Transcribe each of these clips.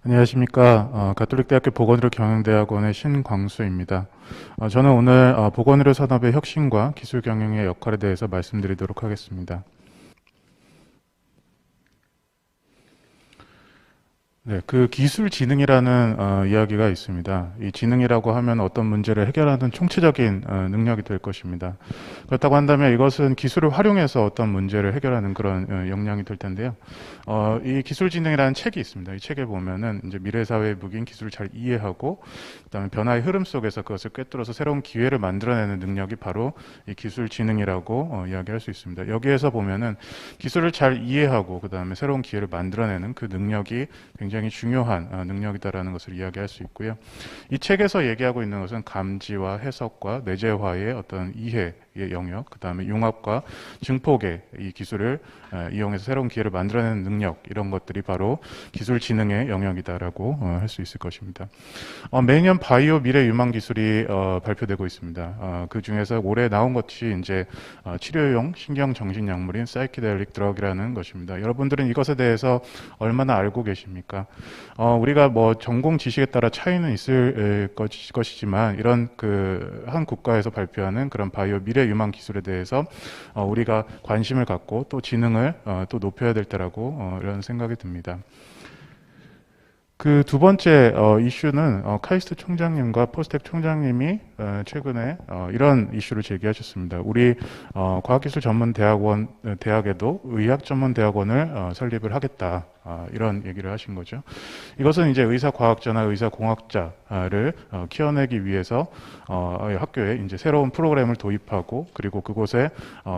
안녕하십니까. 가톨릭대학교 보건의료 경영대학원의 신광수입니다. 저는 오늘 보건의료 산업의 혁신과 기술 경영의 역할에 대해서 말씀드리도록 하겠습니다. 네, 그 기술 지능이라는 이야기가 있습니다. 이 지능이라고 하면 어떤 문제를 해결하는 총체적인 능력이 될 것입니다. 그렇다고 한다면 이것은 기술을 활용해서 어떤 문제를 해결하는 그런 역량이 될 텐데요. 이 기술 지능이라는 책이 있습니다. 이 책에 보면은 이제 미래 사회의 무기인 기술을 잘 이해하고, 그다음에 변화의 흐름 속에서 그것을 꿰뚫어서 새로운 기회를 만들어내는 능력이 바로 이 기술 지능이라고 이야기할 수 있습니다. 여기에서 보면은 기술을 잘 이해하고, 그다음에 새로운 기회를 만들어내는 그 능력이 굉장히 중요한 능력이다라는 것을 이야기할 수 있고요. 이 책에서 얘기하고 있는 것은 감지와 해석과 내재화의 어떤 이해의 영역, 그 다음에 융합과 증폭의 이 기술을 이용해서 새로운 기회를 만들어내는 능력, 이런 것들이 바로 기술 지능의 영역이다라고 할 수 있을 것입니다. 매년 바이오 미래 유망 기술이 발표되고 있습니다. 그 중에서 올해 나온 것이 이제 치료용 신경 정신 약물인 사이키델릭 드럭이라는 것입니다. 여러분들은 이것에 대해서 얼마나 알고 계십니까? 우리가 뭐 전공 지식에 따라 차이는 있을 것이지만 이런 그 한 국가에서 발표하는 그런 바이오 미래 유망 기술에 대해서 우리가 관심을 갖고 또 지능을 또 높여야 될 때라고 이런 생각이 듭니다. 그 두 번째 이슈는 카이스트 총장님과 포스텍 총장님이 최근에 이런 이슈를 제기하셨습니다. 우리 과학기술전문대학원 대학에도 의학전문대학원을 설립을 하겠다. 이런 얘기를 하신 거죠. 이것은 이제 의사과학자나 의사공학자를 키워내기 위해서 학교에 이제 새로운 프로그램을 도입하고, 그리고 그곳에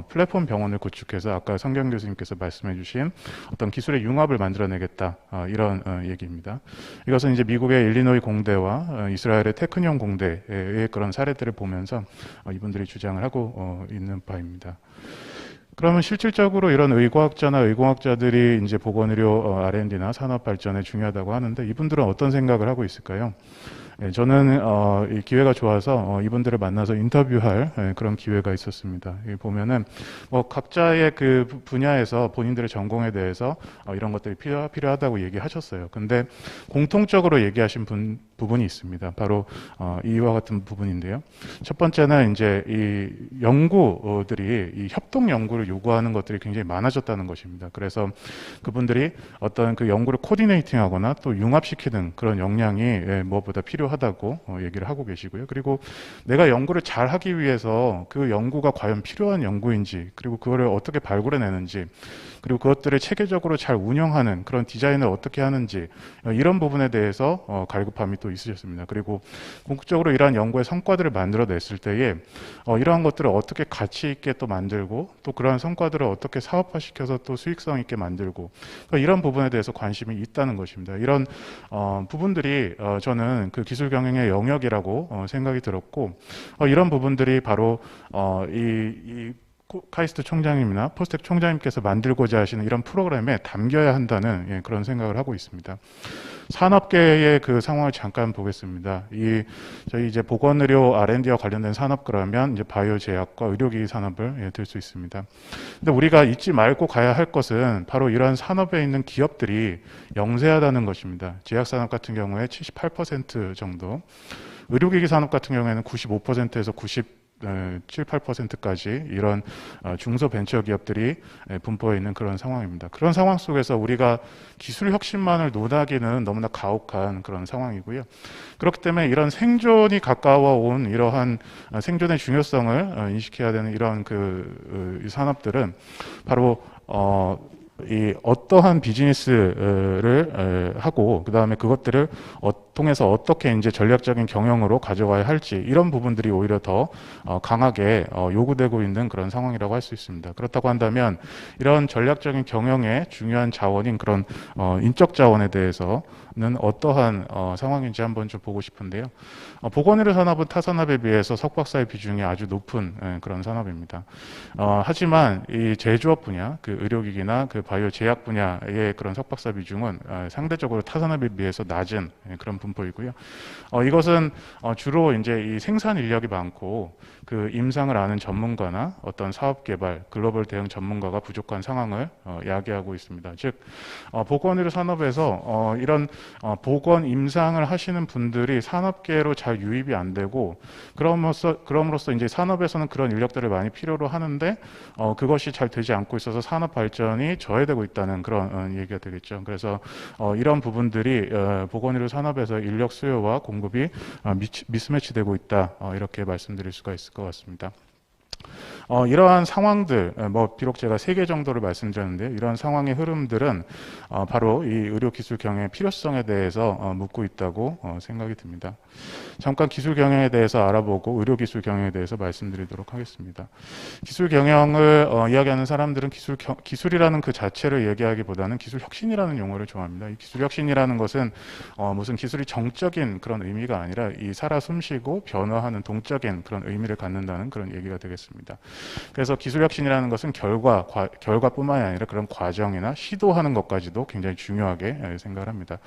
플랫폼 병원을 구축해서 아까 성경 교수님께서 말씀해주신 어떤 기술의 융합을 만들어내겠다, 이런 얘기입니다. 이것은 이제 미국의 일리노이 공대와 이스라엘의 테크니온 공대의 그런 사례들을 보면서 이분들이 주장을 하고 있는 바입니다. 그러면 실질적으로 이런 의과학자나 의공학자들이 이제 보건의료 R&D나 산업 발전에 중요하다고 하는데, 이분들은 어떤 생각을 하고 있을까요? 저는 이 기회가 좋아서 이분들을 만나서 인터뷰할 그런 기회가 있었습니다. 보면은 뭐 각자의 그 분야에서 본인들의 전공에 대해서 이런 것들이 필요하다고 얘기하셨어요. 근데 공통적으로 얘기하신 부분이 있습니다. 바로 이와 같은 부분인데요. 첫 번째는 이제 이 연구들이 이 협동 연구를 요구하는 것들이 굉장히 많아졌다는 것입니다. 그래서 그분들이 어떤 그 연구를 코디네이팅하거나 또 융합시키는 그런 역량이 무엇보다 필요하다고 얘기를 하고 계시고요. 그리고 내가 연구를 잘 하기 위해서 그 연구가 과연 필요한 연구인지, 그리고 그거를 어떻게 발굴해내는지, 그리고 그것들을 체계적으로 잘 운영하는 그런 디자인을 어떻게 하는지, 이런 부분에 대해서 갈급함이 또 있으셨습니다. 그리고 궁극적으로 이러한 연구의 성과들을 만들어냈을 때에 이러한 것들을 어떻게 가치 있게 또 만들고, 또 그러한 성과들을 어떻게 사업화시켜서 또 수익성 있게 만들고, 그러니까 이런 부분에 대해서 관심이 있다는 것입니다. 이런 부분들이 저는 그 기술 경영의 영역이라고 생각이 들었고, 이런 부분들이 바로 이 카이스트 총장님이나 포스텍 총장님께서 만들고자 하시는 이런 프로그램에 담겨야 한다는 그런 생각을 하고 있습니다. 산업계의 그 상황을 잠깐 보겠습니다. 저희 이제 보건의료 R&D와 관련된 산업, 그러면 이제 바이오 제약과 의료기기 산업을 들 수 있습니다. 근데 우리가 잊지 말고 가야 할 것은 바로 이러한 산업에 있는 기업들이 영세하다는 것입니다. 제약 산업 같은 경우에 78% 정도, 의료기기 산업 같은 경우에는 95%에서 7, 8%까지 이런 중소벤처기업들이 분포해 있는 그런 상황입니다. 그런 상황 속에서 우리가 기술 혁신만을 논하기는 너무나 가혹한 그런 상황이고요. 그렇기 때문에 이런 생존이 가까워 온 이러한 생존의 중요성을 인식해야 되는 이런 이 산업들은 바로 이 어떠한 비즈니스를 하고, 그 다음에 그것들을 통해서 어떻게 이제 전략적인 경영으로 가져가야 할지, 이런 부분들이 오히려 더 강하게 요구되고 있는 그런 상황이라고 할 수 있습니다. 그렇다고 한다면 이런 전략적인 경영의 중요한 자원인 그런 인적 자원에 대해서는 어떠한 상황인지 한번 좀 보고 싶은데요. 보건의료 산업은 타 산업에 비해서 석박사의 비중이 아주 높은 그런 산업입니다. 하지만 이 제조업 분야, 그 의료기기나 그 바이오 제약 분야의 그런 석박사 비중은 상대적으로 타 산업에 비해서 낮은 그런 분포이고요. 이것은 주로 이제 이 생산 인력이 많고 그 임상을 아는 전문가나 어떤 사업 개발, 글로벌 대응 전문가가 부족한 상황을 야기하고 있습니다. 즉, 보건의료 산업에서 이런 보건 임상을 하시는 분들이 산업계로 잘 유입이 안 되고 그럼으로써 이제 산업에서는 그런 인력들을 많이 필요로 하는데 그것이 잘 되지 않고 있어서 산업 발전이 저해되고 있다는 그런 얘기가 되겠죠. 그래서 이런 부분들이 보건의료 산업에서 인력 수요와 공급이 미스매치되고 있다. 이렇게 말씀드릴 수가 있을 것 같습니다. 이러한 상황들, 비록 제가 3개 정도를 말씀드렸는데 이러한 상황의 흐름들은 바로 이 의료기술 경영의 필요성에 대해서 묻고 있다고 생각이 듭니다. 잠깐 기술 경영에 대해서 알아보고 의료기술 경영에 대해서 말씀드리도록 하겠습니다. 기술 경영을 이야기하는 사람들은 기술이라는 그 자체를 얘기하기보다는 기술 혁신이라는 용어를 좋아합니다. 이 기술 혁신이라는 것은 무슨 기술이 정적인 그런 의미가 아니라 이 살아 숨쉬고 변화하는 동적인 그런 의미를 갖는다는 그런 얘기가 되겠습니다. 그래서 기술 혁신이라는 것은 결과뿐만이 아니라 그런 과정이나 시도하는 것까지도 굉장히 중요하게 생각을 합니다.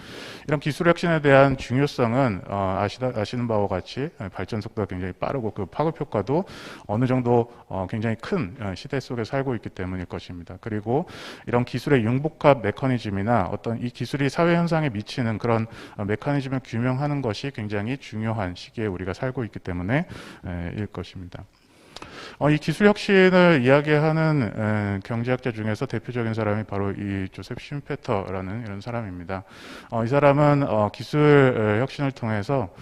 이런 기술 혁신에 대한 중요성은 아시는 바와 같이 발전 속도가 굉장히 빠르고 그 파급 효과도 어느 정도 굉장히 큰 시대 속에 살고 있기 때문일 것입니다. 그리고 이런 기술의 융복합 메커니즘이나 어떤 이 기술이 사회 현상에 미치는 그런 메커니즘을 규명하는 것이 굉장히 중요한 시기에 우리가 살고 있기 때문에 일 것입니다. 이 기술 혁신을 이야기하는 경제학자 중에서 대표적인 사람이 바로 이 조셉 슈페터라는 이런 사람입니다. 이 사람은 기술 혁신을 통해서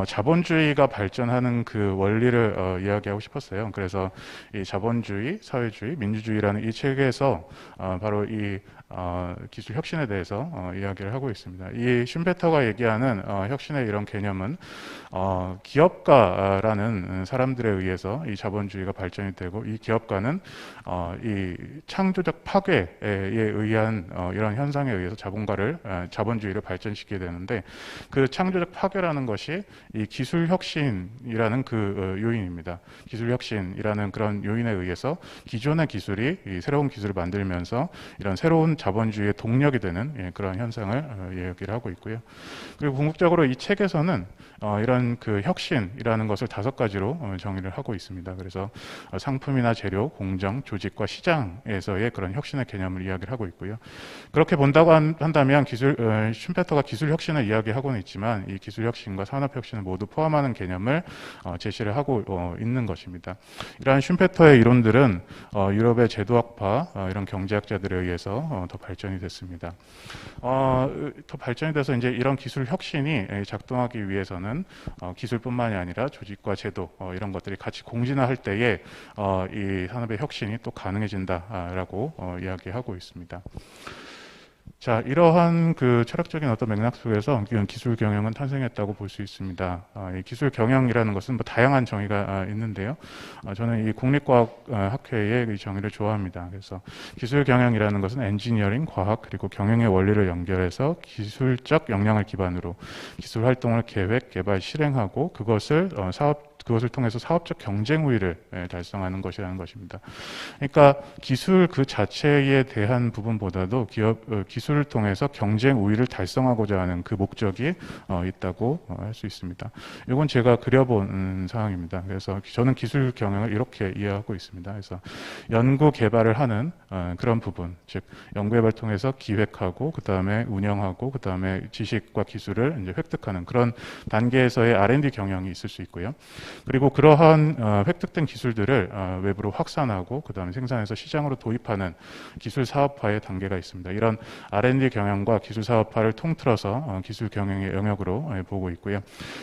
자본주의가 발전하는 그 원리를 이야기하고 싶었어요. 그래서 이 자본주의, 사회주의, 민주주의라는 이 책에서 바로 이 기술 혁신에 대해서 이야기를 하고 있습니다. 이 슈페터가 얘기하는 혁신의 이런 개념은 기업가라는 사람들에 의해서 이 자본주의가 발전이 되고 이 기업가는 이 창조적 파괴에 의한 이런 현상에 의해서 자본주의를 발전시키게 되는데 그 창조적 파괴라는 것이 이 기술 혁신이라는 그 요인입니다. 기술 혁신이라는 그런 요인에 의해서 기존의 기술이 이 새로운 기술을 만들면서 이런 새로운 자본주의의 동력이 되는 그런 현상을 얘기를 하고 있고요. 그리고 궁극적으로 이 책에서는 이런 그 혁신이라는 것을 5가지로 정의를 하고 있습니다. 그래서 상품이나 재료, 공정, 조직과 시장에서의 그런 혁신의 개념을 이야기를 하고 있고요. 그렇게 본다고 한다면 슈페터가 기술 혁신을 이야기하고는 있지만 이 기술 혁신과 산업 혁신을 모두 포함하는 개념을 제시를 하고 있는 것입니다. 이러한 슈페터의 이론들은 유럽의 제도학파 이런 경제학자들에 의해서 더 발전이 됐습니다. 더 발전이 돼서 이제 이런 기술 혁신이 작동하기 위해서는 기술뿐만이 아니라 조직과 제도 이런 것들이 같이 공진화할 때에 이 산업의 혁신이 또 가능해진다라고 이야기하고 있습니다. 자, 이러한 그 철학적인 어떤 맥락 속에서 기술 경영은 탄생했다고 볼 수 있습니다. 이 기술 경영이라는 것은 뭐 다양한 정의가 있는데요. 저는 이 국립과학학회의 이 정의를 좋아합니다. 그래서 기술 경영이라는 것은 엔지니어링, 과학 그리고 경영의 원리를 연결해서 기술적 역량을 기반으로 기술 활동을 계획, 개발, 실행하고 그것을 통해서 사업적 경쟁 우위를 달성하는 것이라는 것입니다. 그러니까 기술 그 자체에 대한 부분보다도 기술을 통해서 경쟁 우위를 달성하고자 하는 그 목적이 있다고 할 수 있습니다. 이건 제가 그려본 상황입니다. 그래서 저는 기술 경영을 이렇게 이해하고 있습니다. 그래서 연구 개발을 하는 그런 부분, 즉 연구 개발 통해서 기획하고 그 다음에 운영하고 그 다음에 지식과 기술을 이제 획득하는 그런 단계에서의 R&D 경영이 있을 수 있고요. 그리고 그러한 획득된 기술들을 외부로 확산하고 그 다음에 생산해서 시장으로 도입하는 기술 사업화의 단계가 있습니다. 이런 R&D 경영과 기술 사업화를 통틀어서 기술 경영의 영역으로 보고 있고요.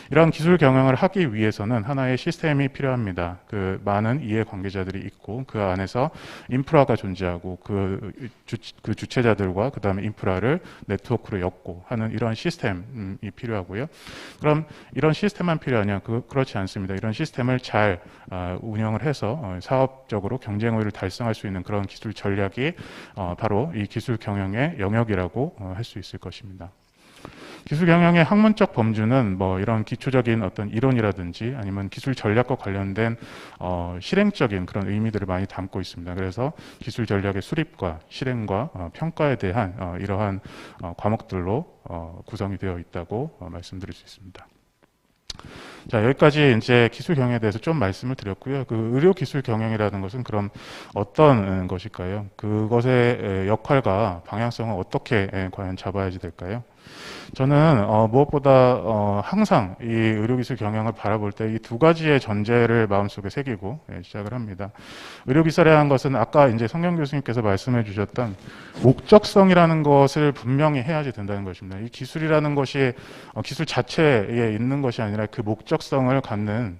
이런 기술 경영을 하기 위해서는 하나의 시스템이 필요합니다. 그 많은 이해 관계자들이 있고 그 안에서 인프라가 존재하고 그 주체자들과 그 다음에 인프라를 네트워크로 엮고 하는 이런 시스템이 필요하고요. 그럼 이런 시스템만 필요하냐? 그렇지 않습니다. 이런 시스템을 잘 운영을 해서 사업적으로 경쟁 우위를 달성할 수 있는 그런 기술 전략이 바로 이 기술 경영의 영역이라고 할 수 있을 것입니다. 기술 경영의 학문적 범주는 뭐 이런 기초적인 어떤 이론이라든지 아니면 기술 전략과 관련된 실행적인 그런 의미들을 많이 담고 있습니다. 그래서 기술 전략의 수립과 실행과 평가에 대한 이러한 과목들로 구성이 되어 있다고 말씀드릴 수 있습니다. 자, 여기까지 이제 기술 경영에 대해서 좀 말씀을 드렸고요. 그 의료 기술 경영이라는 것은 그럼 어떤 것일까요? 그것의 역할과 방향성을 어떻게 과연 잡아야지 될까요? 저는 무엇보다 항상 이 의료기술 경영을 바라볼 때 이 두 가지의 전제를 마음속에 새기고 시작을 합니다. 의료기술이라는 것은 아까 이제 성경 교수님께서 말씀해 주셨던 목적성이라는 것을 분명히 해야지 된다는 것입니다. 이 기술이라는 것이 기술 자체에 있는 것이 아니라 그 목적성을 갖는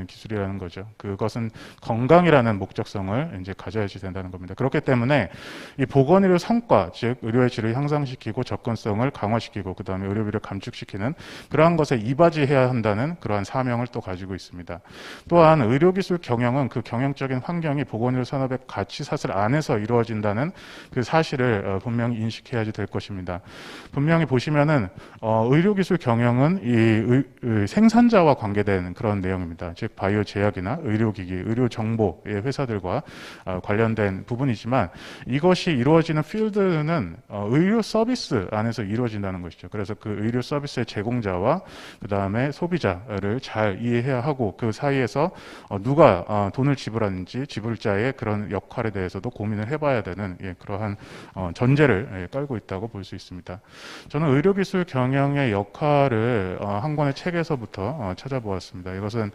기술이라는 거죠. 그것은 건강이라는 목적성을 이제 가져야지 된다는 겁니다. 그렇기 때문에 이 보건의료 성과, 즉 의료의 질을 향상시키고 접근성을 강화시키고 그 다음에 의료비를 감축시키는 그러한 것에 이바지해야 한다는 그러한 사명을 또 가지고 있습니다. 또한 의료기술 경영은 그 경영적인 환경이 보건의료 산업의 가치사슬 안에서 이루어진다는 그 사실을 분명히 인식해야지 될 것입니다. 분명히 보시면은 의료기술 경영은 이 생산자와 관계된 그런 내용입니다. 즉 바이오 제약이나 의료기기, 의료정보의 회사들과 관련된 부분이지만 이것이 이루어지는 필드는 의료 서비스 안에서 이루어진다는 것이죠. 그래서 그 의료 서비스의 제공자와 그 다음에 소비자를 잘 이해해야 하고 그 사이에서 누가 돈을 지불하는지 지불자의 그런 역할에 대해서도 고민을 해봐야 되는 그러한 전제를 깔고 있다고 볼 수 있습니다. 저는 의료기술 경영의 역할을 한 권의 책에서부터 찾아보았습니다. 이것은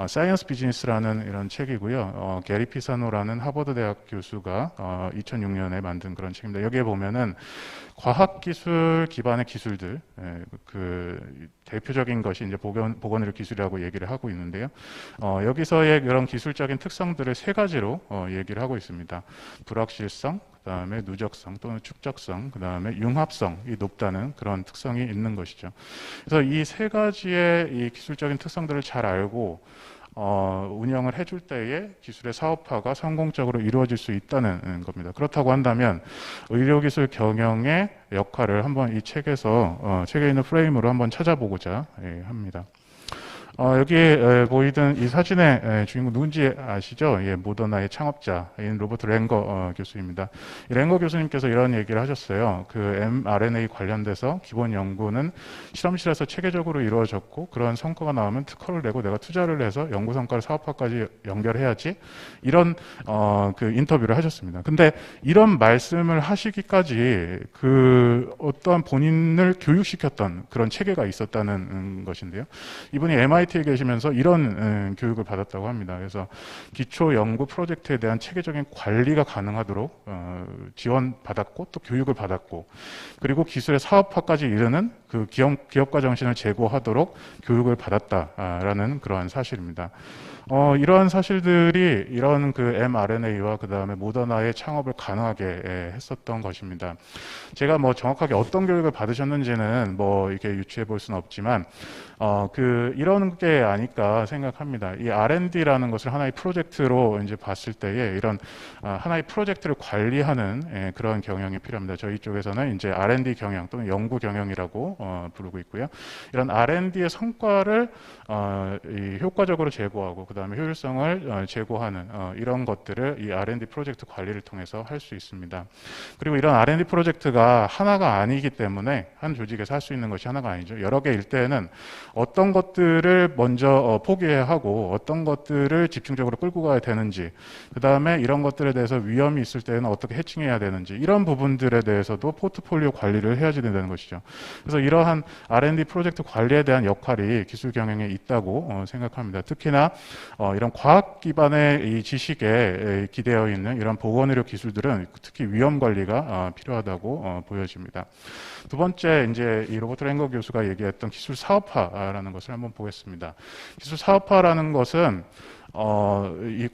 사이언스 비즈니스라는 이런 책이고요. 게리 피사노라는 하버드 대학 교수가 2006년에 만든 그런 책입니다. 여기에 보면은 과학기술 기반의 기술들, 그 대표적인 것이 이제 보건의료 기술이라고 얘기를 하고 있는데요. 여기서의 그런 기술적인 특성들을 세 가지로 얘기를 하고 있습니다. 불확실성, 그 다음에 누적성 또는 축적성, 그 다음에 융합성이 높다는 그런 특성이 있는 것이죠. 그래서 이 세 가지의 이 기술적인 특성들을 잘 알고 운영을 해줄 때에 기술의 사업화가 성공적으로 이루어질 수 있다는 겁니다. 그렇다고 한다면 의료기술 경영의 역할을 한번 이 책에서 책에 있는 프레임으로 한번 찾아보고자 합니다. 여기에 보이던 이 사진의 주인공 누군지 아시죠? 모더나의 창업자인 로버트 랭거 교수입니다. 이 랭거 교수님께서 이런 얘기를 하셨어요. 그 mRNA 관련돼서 기본 연구는 실험실에서 체계적으로 이루어졌고 그런 성과가 나오면 특허를 내고 내가 투자를 해서 연구 성과를 사업화까지 연결해야지 이런 그 인터뷰를 하셨습니다. 근데 이런 말씀을 하시기까지 그 어떠한 본인을 교육시켰던 그런 체계가 있었다는 것인데요. 이분이 MIT에 계시면서 이런 교육을 받았다고 합니다. 그래서 기초 연구 프로젝트에 대한 체계적인 관리가 가능하도록 지원받았고 또 교육을 받았고 그리고 기술의 사업화까지 이르는 그 기업가 정신을 제고하도록 교육을 받았다라는 그러한 사실입니다. 이러한 사실들이 이런 그 mRNA와 그 다음에 모더나의 창업을 가능하게 했었던 것입니다. 제가 뭐 정확하게 어떤 교육을 받으셨는지는 뭐 이렇게 유추해 볼 수는 없지만 이런 게 아닐까 생각합니다. 이 R&D라는 것을 하나의 프로젝트로 이제 봤을 때에 이런 하나의 프로젝트를 관리하는 그런 경영이 필요합니다. 저희 쪽에서는 이제 R&D 경영 또는 연구 경영이라고 부르고 있고요. 이런 R&D의 성과를 효과적으로 제고하고 그 다음에 효율성을 제고하는 이런 것들을 이 R&D 프로젝트 관리를 통해서 할 수 있습니다. 그리고 이런 R&D 프로젝트가 하나가 아니기 때문에 한 조직에서 할 수 있는 것이 하나가 아니죠. 여러 개일 때는 어떤 것들을 먼저 포기해야 하고 어떤 것들을 집중적으로 끌고 가야 되는지 그 다음에 이런 것들에 대해서 위험이 있을 때는 어떻게 해칭해야 되는지 이런 부분들에 대해서도 포트폴리오 관리를 해야지 된다는 것이죠. 그래서 이러한 R&D 프로젝트 관리에 대한 역할이 기술 경영에 있다고 생각합니다. 특히나 이런 과학 기반의 이 지식에 기대어 있는 이런 보건의료 기술들은 특히 위험 관리가 필요하다고 보여집니다. 두 번째 이제 이 로버트 랭거 교수가 얘기했던 기술 사업화라는 것을 한번 보겠습니다. 기술 사업화라는 것은 이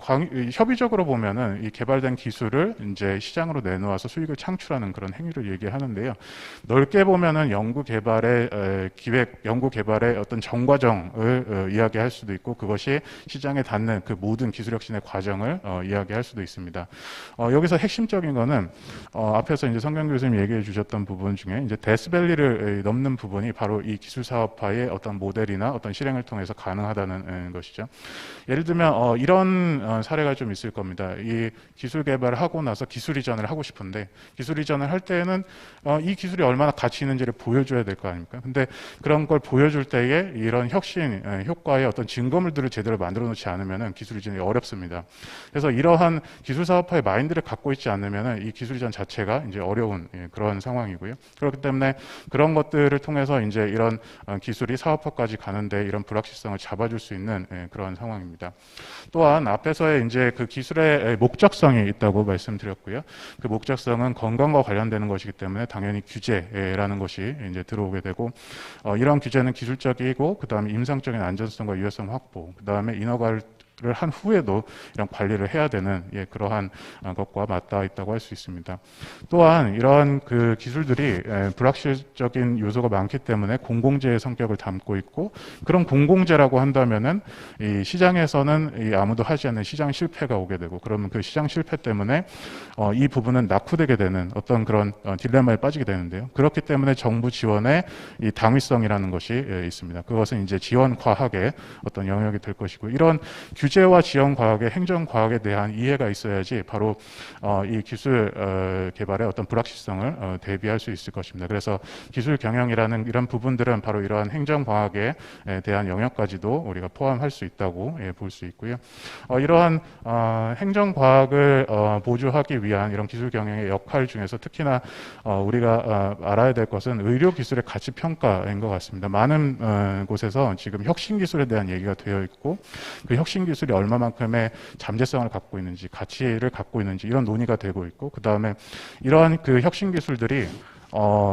협의적으로 보면은 이 개발된 기술을 이제 시장으로 내놓아서 수익을 창출하는 그런 행위를 얘기하는데요. 넓게 보면은 연구 개발의 기획, 연구 개발의 어떤 정과정을 이야기할 수도 있고, 그것이 시장에 닿는 그 모든 기술 혁신의 과정을 이야기할 수도 있습니다. 여기서 핵심적인 거는 앞에서 이제 성경 교수님 얘기해 주셨던 부분 중에 이제 데스밸리를 넘는 부분이 바로 이 기술 사업화의 어떤 모델이나 어떤 실행을 통해서 가능하다는 것이죠. 예를 들면 이런 사례가 좀 있을 겁니다. 이 기술 개발을 하고 나서 기술 이전을 하고 싶은데, 기술 이전을 할 때에는 이 기술이 얼마나 가치 있는지를 보여줘야 될 거 아닙니까? 근데 그런 걸 보여줄 때에 이런 혁신 효과의 어떤 증거물들을 제대로 만들어 놓지 않으면 기술 이전이 어렵습니다. 그래서 이러한 기술 사업화의 마인드를 갖고 있지 않으면 이 기술 이전 자체가 이제 어려운 그런 상황이고요. 그렇기 때문에 그런 것들을 통해서 이제 이런 기술이 사업화까지 가는데 이런 불확실성을 잡아줄 수 있는 그런 상황입니다. 또한 앞에서의 이제 그 기술의 목적성이 있다고 말씀드렸고요. 그 목적성은 건강과 관련되는 것이기 때문에 당연히 규제라는 것이 이제 들어오게 되고, 이런 규제는 기술적이고, 그 다음에 임상적인 안전성과 유효성 확보, 그 다음에 인허가를 한 후에도 이런 관리를 해야 되는 그러한 것과 맞닿아 있다고 할 수 있습니다. 또한 이러한 그 기술들이 불확실적인 요소가 많기 때문에 공공재의 성격을 담고 있고, 그런 공공재라고 한다면은 이 시장에서는 아무도 하지 않는 시장 실패가 오게 되고, 그러면 그 시장 실패 때문에 이 부분은 낙후되게 되는 어떤 그런 딜레마에 빠지게 되는데요. 그렇기 때문에 정부 지원의 이 당위성이라는 것이 있습니다. 그것은 이제 지원 과학의 어떤 영역이 될 것이고, 이런 규제와 지원 과학의 행정 과학에 대한 이해가 있어야지 바로 이 기술 개발의 어떤 불확실성을 대비할 수 있을 것입니다. 그래서 기술 경영이라는 이런 부분들은 바로 이러한 행정 과학에 대한 영역까지도 우리가 포함할 수 있다고 볼 수 있고요. 이러한 행정 과학을 보조하기 위한 이런 기술 경영의 역할 중에서 특히나 우리가 알아야 될 것은 의료 기술의 가치 평가인 것 같습니다. 많은 곳에서 지금 혁신 기술에 대한 얘기가 되어 있고, 그 혁신 기술이 얼마만큼의 잠재성을 갖고 있는지, 가치를 갖고 있는지 이런 논의가 되고 있고, 그 다음에 이러한 그 혁신 기술들이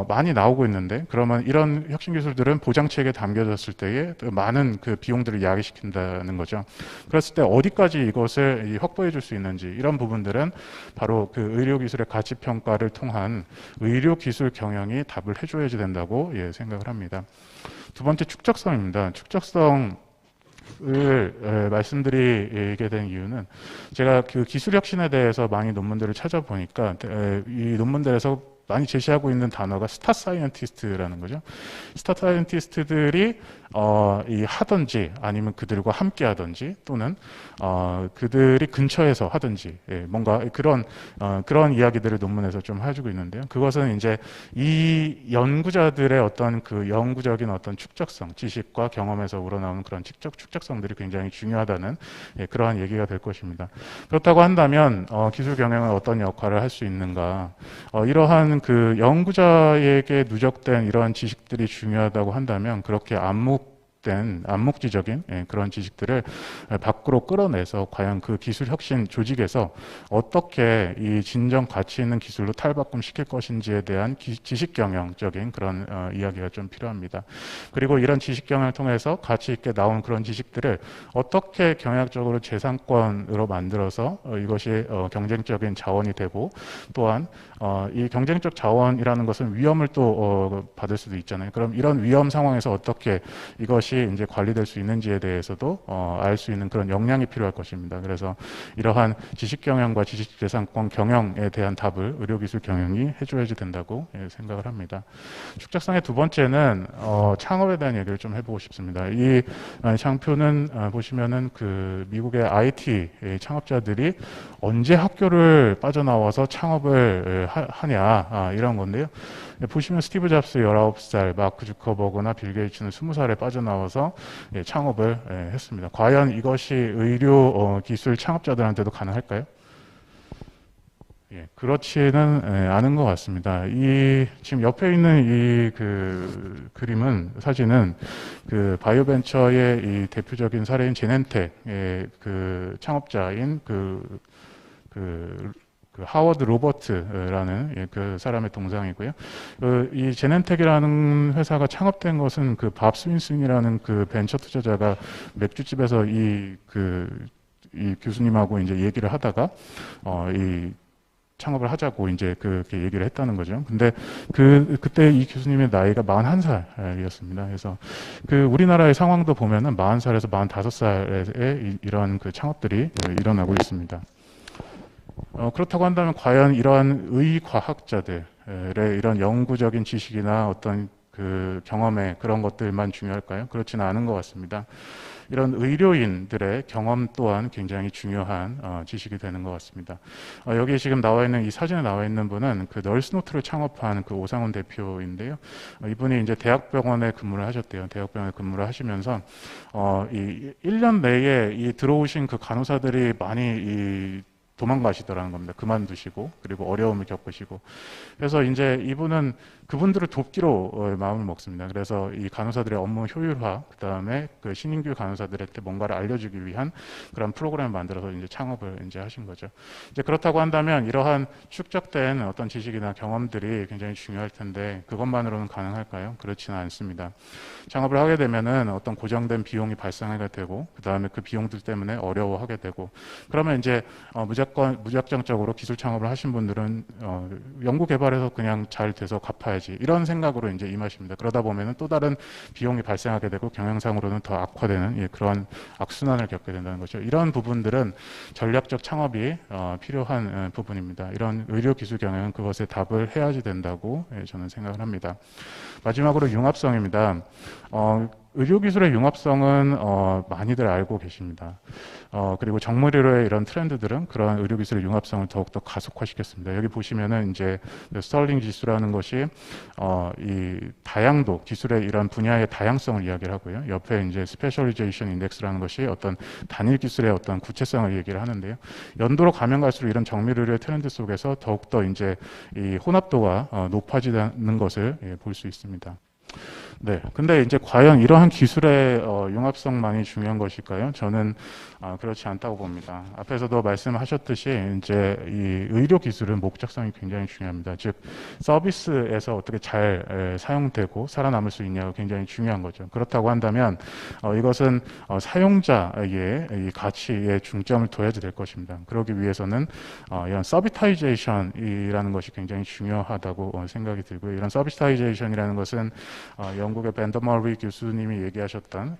많이 나오고 있는데, 그러면 이런 혁신 기술들은 보장책에 담겨졌을 때에 많은 그 비용들을 야기시킨다는 거죠. 그랬을 때 어디까지 이것을 확보해 줄 수 있는지, 이런 부분들은 바로 그 의료기술의 가치평가를 통한 의료기술 경영이 답을 해줘야지 된다고 생각을 합니다. 두 번째, 축적성입니다. 축적성 을 말씀드리게 된 이유는, 제가 그 기술 혁신에 대해서 많이 논문들을 찾아보니까 이 논문들에서 많이 제시하고 있는 단어가 스타 사이언티스트라는 거죠. 스타 사이언티스트들이 이 하든지 아니면 그들과 함께 하든지 또는 그들이 근처에서 하든지 뭔가 그런 이야기들을 논문에서 좀 해주고 있는데요. 그것은 이제 이 연구자들의 어떤 그 영구적인 어떤 축적성, 지식과 경험에서 우러나오는 그런 축적성들이 굉장히 중요하다는 그러한 얘기가 될 것입니다. 그렇다고 한다면 기술 경영은 어떤 역할을 할 수 있는가? 이러한 그 연구자에게 누적된 이러한 지식들이 중요하다고 한다면, 그렇게 암묵지적인 그런 지식들을 밖으로 끌어내서 과연 그 기술 혁신 조직에서 어떻게 이 진정 가치 있는 기술로 탈바꿈 시킬 것인지에 대한 지식 경영적인 그런 이야기가 좀 필요합니다. 그리고 이런 지식 경영을 통해서 가치 있게 나온 그런 지식들을 어떻게 경영학적으로 재산권으로 만들어서 이것이 경쟁적인 자원이 되고, 또한 이 경쟁적 자원이라는 것은 위험을 또 받을 수도 있잖아요. 그럼 이런 위험 상황에서 어떻게 이것이 이제 관리될 수 있는지에 대해서도 알 수 있는 그런 역량이 필요할 것입니다. 그래서 이러한 지식 경영과 지식 재산권 경영에 대한 답을 의료기술 경영이 해줘야지 된다고 생각을 합니다. 축적성의 두 번째는 창업에 대한 얘기를 좀 해보고 싶습니다. 이 장표는 보시면은 그 미국의 IT 창업자들이 언제 학교를 빠져나와서 창업을 하냐 이런 건데요. 보시면 스티브 잡스 19살, 마크 주커버그나 빌 게이츠는 20살에 빠져나와서 창업을 했습니다. 과연 이것이 의료 기술 창업자들한테도 가능할까요? 그렇지는 않은 것 같습니다. 지금 옆에 있는 이 그림은, 사진은 그 바이오벤처의 이 대표적인 사례인 제넨텍의 그 창업자인 하워드 로버트라는 그 사람의 동상이고요. 이 제넨텍이라는 회사가 창업된 것은 그 밥 스윈슨이라는 그 벤처 투자자가 맥주집에서 이 교수님하고 이제 얘기를 하다가 이 창업을 하자고 이제 그렇게 얘기를 했다는 거죠. 근데 그때 이 교수님의 나이가 41살이었습니다. 그래서 우리나라의 상황도 보면은 40살에서 45살에 이런 창업들이 일어나고 있습니다. 그렇다고 한다면 과연 이러한 의과학자들의 이런 연구적인 지식이나 어떤 경험의 그런 것들만 중요할까요? 그렇지는 않은 것 같습니다. 이런 의료인들의 경험 또한 굉장히 중요한 지식이 되는 것 같습니다. 여기 지금 나와 있는 이 사진에 나와 있는 분은 널스노트를 창업한 오상훈 대표인데요. 이분이 이제 대학병원에 근무를 하셨대요. 대학병원에 근무를 하시면서 이 1년 내에 이 들어오신 간호사들이 많이 도망가시더라는 겁니다. 그만두시고 그리고 어려움을 겪으시고 그래서 이제 이분은 그분들을 돕기로 마음을 먹습니다. 그래서 이 간호사들의 업무 효율화, 그 다음에 신인규 간호사들한테 뭔가를 알려주기 위한 그런 프로그램을 만들어서 이제 창업을 이제 하신 거죠. 이제 그렇다고 한다면 이러한 축적된 어떤 지식이나 경험들이 굉장히 중요할 텐데 그것만으로는 가능할까요? 그렇지는 않습니다. 창업을 하게 되면은 어떤 고정된 비용이 발생하게 되고 그 다음에 그 비용들 때문에 어려워하게 되고 그러면 이제 무작정적으로 기술 창업을 하신 분들은 연구 개발해서 그냥 잘 돼서 갚아야지 이런 생각으로 이제 임하십니다. 그러다 보면은 또 다른 비용이 발생하게 되고 경영상으로는 더 악화되는 그러한 악순환을 겪게 된다는 거죠. 이런 부분들은 전략적 창업이 필요한 부분입니다. 이런 의료 기술 경영은 그것에 답을 해야지 된다고 저는 생각을 합니다. 마지막으로 융합성입니다. 의료기술의 융합성은 많이들 알고 계십니다. 그리고 정밀의료의 이런 트렌드들은 그러한 의료기술의 융합성을 더욱더 가속화시켰습니다. 여기 보시면은 이제 스털링 지수라는 것이 이 다양도, 기술의 이런 분야의 다양성을 이야기를 하고요. 옆에 이제 스페셜리제이션 인덱스라는 것이 어떤 단일 기술의 어떤 구체성을 얘기를 하는데요. 연도로 가면 갈수록 이런 정밀의료의 트렌드 속에서 더욱더 이제 이 혼합도가 높아지는 것을 볼 수 있습니다. 네. 근데 이제 과연 이러한 기술의 융합성만이 중요한 것일까요? 저는 그렇지 않다고 봅니다. 앞에서도 말씀하셨듯이 이제 이 의료 기술은 목적성이 굉장히 중요합니다. 즉 서비스에서 어떻게 잘 사용되고 살아남을 수 있냐가 굉장히 중요한 거죠. 그렇다고 한다면 이것은 사용자의 이 가치에 중점을 둬야지 될 것입니다. 그러기 위해서는 이런 서비타이제이션이라는 것이 굉장히 중요하다고 생각이 들고요. 이런 서비타이제이션이라는 것은 영국의 벤더머리 교수님이 얘기하셨던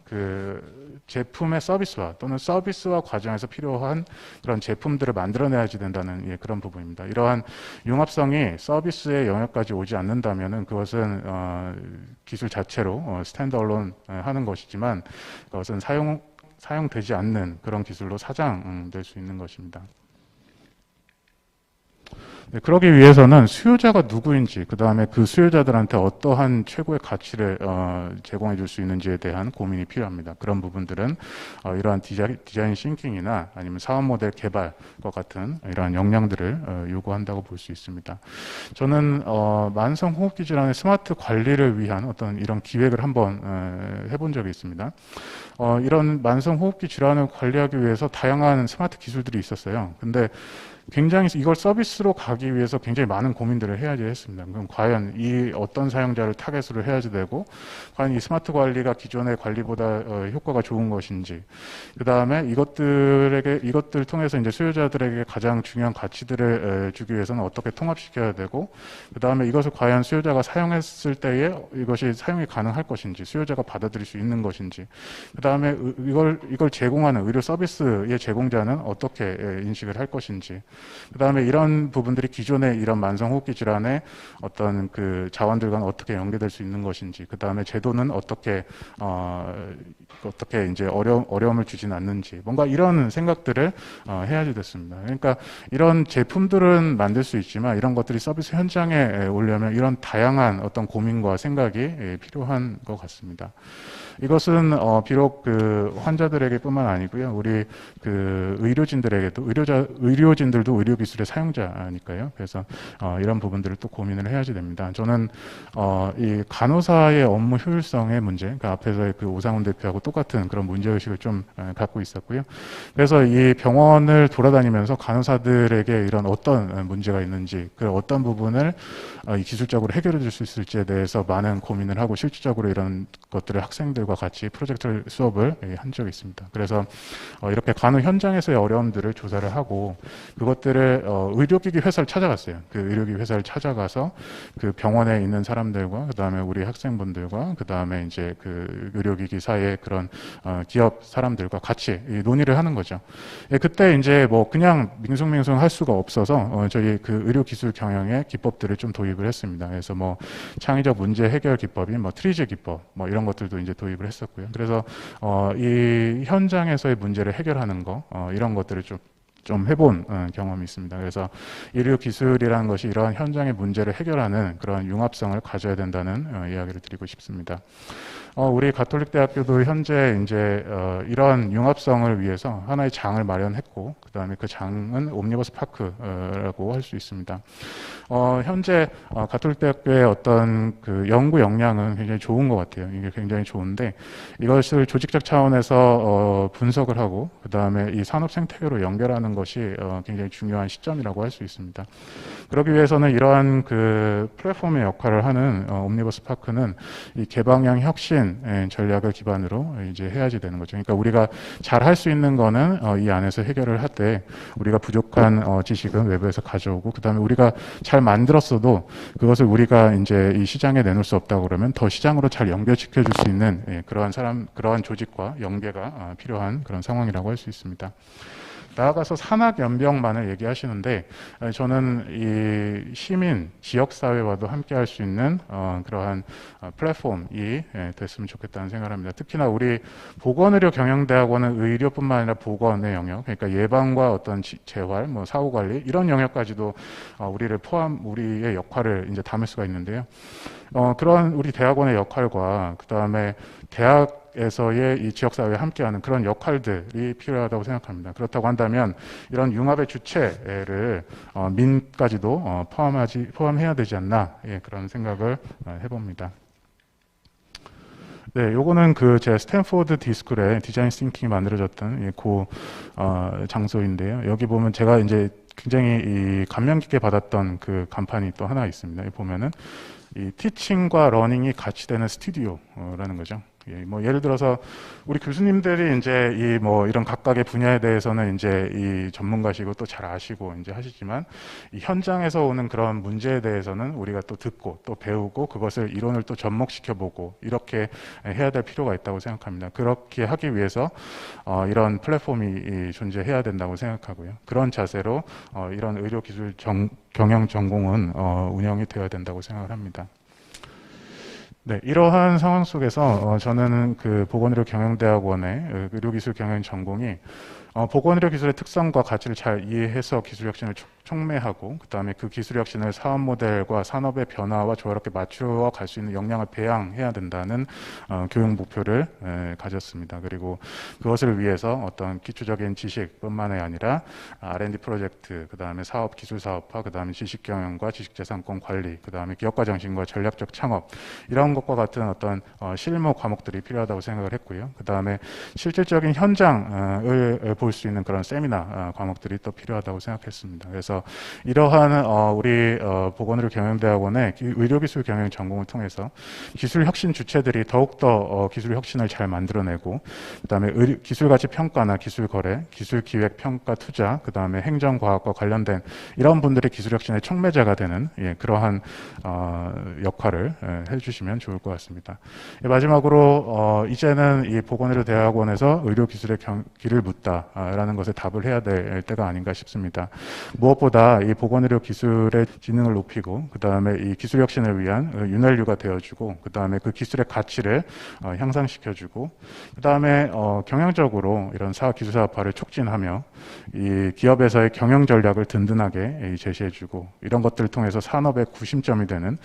제품의 서비스화 또는 서비스화 과정에서 필요한 그런 제품들을 만들어내야지 된다는 그런 부분입니다. 이러한 융합성이 서비스의 영역까지 오지 않는다면은 그것은 기술 자체로 스탠드얼론 하는 것이지만 그것은 사용되지 않는 그런 기술로 사장될 수 있는 것입니다. 네, 그러기 위해서는 수요자가 누구인지, 그 다음에 그 수요자들한테 어떠한 최고의 가치를 제공해 줄 수 있는지에 대한 고민이 필요합니다. 그런 부분들은 이러한 디자인 싱킹이나 아니면 사업 모델 개발과 같은 이러한 역량들을 요구한다고 볼 수 있습니다. 저는 만성 호흡기 질환의 스마트 관리를 위한 어떤 이런 기획을 한번 해본 적이 있습니다. 이런 만성 호흡기 질환을 관리하기 위해서 다양한 스마트 기술들이 있었어요. 근데 굉장히 이걸 서비스로 가기 위해서 굉장히 많은 고민들을 해야지 했습니다. 그럼 과연 이 어떤 사용자를 타겟으로 해야지 되고, 과연 이 스마트 관리가 기존의 관리보다 효과가 좋은 것인지, 그 다음에 이것들 통해서 이제 수요자들에게 가장 중요한 가치들을 주기 위해서는 어떻게 통합시켜야 되고, 그 다음에 이것을 과연 수요자가 사용했을 때에 이것이 사용이 가능할 것인지, 수요자가 받아들일 수 있는 것인지, 그 다음에 이걸 제공하는 의료 서비스의 제공자는 어떻게 인식을 할 것인지, 그 다음에 이런 부분들이 기존의 이런 만성호흡기 질환의 어떤 자원들과는 어떻게 연계될 수 있는 것인지, 그 다음에 제도는 어떻게 이제 어려움을 주진 않는지, 뭔가 이런 생각들을 해야지 됐습니다. 그러니까 이런 제품들은 만들 수 있지만 이런 것들이 서비스 현장에 오려면 이런 다양한 어떤 고민과 생각이 필요한 것 같습니다. 이것은 비록 환자들에게뿐만 아니고요, 우리 의료진들에게도 의료진들도 의료기술의 사용자니까요. 그래서 이런 부분들을 또 고민을 해야지 됩니다. 저는 이 간호사의 업무 효율성의 문제, 그러니까 앞에서의 오상훈 대표하고 똑같은 그런 문제의식을 좀 갖고 있었고요. 그래서 이 병원을 돌아다니면서 간호사들에게 이런 어떤 문제가 있는지, 그 어떤 부분을 기술적으로 해결해 줄 수 있을지에 대해서 많은 고민을 하고 실질적으로 이런 것들을 학생들과 선생님들과 같이 프로젝트 수업을 한 적이 있습니다. 그래서 이렇게 간호 현장에서의 어려움들을 조사를 하고 그것들을 의료기기 회사를 찾아갔어요. 그 의료기기 회사를 찾아가서 그 병원에 있는 사람들과 그 다음에 우리 학생분들과 그 다음에 이제 그 의료기기 사이의 그런 기업 사람들과 같이 논의를 하는 거죠. 그때 이제 뭐 그냥 밍숭밍숭 할 수가 없어서 저희 그 의료기술 경영의 기법들을 좀 도입을 했습니다. 그래서 뭐 창의적 문제 해결 기법인 뭐 트리즈 기법 뭐 이런 것들도 이제 도입을 했었고요. 그래서 이 현장에서의 문제를 해결하는 거 이런 것들을 좀 해본 경험이 있습니다. 그래서 의료기술이라는 것이 이러한 현장의 문제를 해결하는 그런 융합성을 가져야 된다는 이야기를 드리고 싶습니다. 우리 가톨릭대학교도 현재 이제 이런 융합성을 위해서 하나의 장을 마련했고 그 다음에 그 장은 옴니버스 파크라고 할 수 있습니다. 현재 가톨릭대학교의 어떤 그 연구 역량은 굉장히 좋은 것 같아요. 이게 굉장히 좋은데 이것을 조직적 차원에서 분석을 하고 그 다음에 이 산업 생태계로 연결하는 것이 굉장히 중요한 시점이라고 할 수 있습니다. 그러기 위해서는 이러한 그 플랫폼의 역할을 하는 옴니버스 파크는 이 개방형 혁신 전략을 기반으로 이제 해야지 되는 거죠. 그러니까 우리가 잘 할 수 있는 거는 이 안에서 해결을 하되 우리가 부족한 지식은 외부에서 가져오고 그 다음에 우리가 잘 만들었어도 그것을 우리가 이제 이 시장에 내놓을 수 없다고 그러면 더 시장으로 잘 연결시켜 줄 수 있는 그러한 조직과 연계가 필요한 그런 상황이라고 할 수 있습니다. 나아가서 산학연병만을 얘기하시는데 저는 이 시민, 지역사회와도 함께 할 수 있는 그러한 플랫폼이 됐으면 좋겠다는 생각을 합니다. 특히나 우리 보건의료 경영대학원은 의료뿐만 아니라 보건의 영역, 그러니까 예방과 어떤 재활, 뭐 사후관리 이런 영역까지도 우리의 역할을 이제 담을 수가 있는데요. 그런 우리 대학원의 역할과 그 다음에 대학에서의 이 지역사회와 함께하는 그런 역할들이 필요하다고 생각합니다. 그렇다고 한다면 이런 융합의 주체를 민까지도 포함해야 되지 않나 그런 생각을 해봅니다. 네, 요거는 제 스탠포드 디스쿨의 디자인 싱킹이 만들어졌던 장소인데요. 여기 보면 제가 이제 굉장히 이 감명 깊게 받았던 그 간판이 또 하나 있습니다. 여기 보면은 이 티칭과 러닝이 같이 되는 스튜디오라는 거죠. 뭐 예를 들어서 우리 교수님들이 이제 이런 각각의 분야에 대해서는 이제 이 전문가시고 또 잘 아시고 이제 하시지만 이 현장에서 오는 그런 문제에 대해서는 우리가 또 듣고 또 배우고 그것을 이론을 또 접목시켜 보고 이렇게 해야 될 필요가 있다고 생각합니다. 그렇게 하기 위해서 이런 플랫폼이 존재해야 된다고 생각하고요. 그런 자세로 이런 의료기술 경영 전공은 운영이 되어야 된다고 생각을 합니다. 네, 이러한 상황 속에서 저는 그 보건의료 경영대학원의 의료기술 경영 전공이 보건의료 기술의 특성과 가치를 잘 이해해서 기술 혁신을 촉매하고 그 다음에 그 기술 혁신을 사업 모델과 산업의 변화와 조화롭게 맞추어 갈 수 있는 역량을 배양해야 된다는 교육 목표를 가졌습니다. 그리고 그것을 위해서 어떤 기초적인 지식뿐만 아니라 R&D 프로젝트, 그 다음에 사업 기술 사업화, 그 다음에 지식 경영과 지식재산권 관리, 그 다음에 기업가 정신과 전략적 창업 이런 것과 같은 어떤 실무 과목들이 필요하다고 생각을 했고요. 그 다음에 실질적인 현장을 볼 수 있는 그런 세미나 과목들이 또 필요하다고 생각했습니다. 그래서 이러한 우리 보건의료 경영대학원의 의료기술 경영 전공을 통해서 기술 혁신 주체들이 더욱더 기술 혁신을 잘 만들어내고 그다음에 기술가치 평가나 기술 거래, 기술 기획 평가 투자, 그다음에 행정과학과 관련된 이런 분들의 기술 혁신의 촉매자가 되는 그러한 역할을 해주시면 좋을 것 같습니다. 마지막으로 이제는 이 보건의료 대학원에서 의료기술의 길을 묻다라는 것에 답을 해야 될 때가 아닌가 싶습니다. 무엇보다 이 보건의료 기술의 지능을 높이고 그 다음에 이 기술 혁신을 위한 윤활유가 되어주고 그 다음에 그 기술의 가치를 향상시켜주고 그 다음에 경영적으로 이런 기술 사업화를 촉진하며 이 기업에서의 경영 전략을 든든하게 제시해주고 이런 것들을 통해서 산업의 구심점이 되는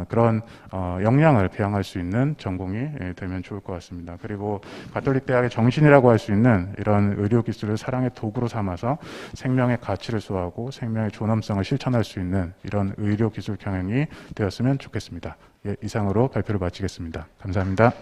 그런 역량을 배양할 수 있는 전공이 되면 좋을 것 같습니다. 그리고 가톨릭 대학의 정신이라고 할 수 있는 이런 의료기술을 사랑의 도구로 삼아서 생명의 가치를 수호하고 생명의 존엄성을 실천할 수 있는 이런 의료기술 경영이 되었으면 좋겠습니다. 이상으로 발표를 마치겠습니다. 감사합니다.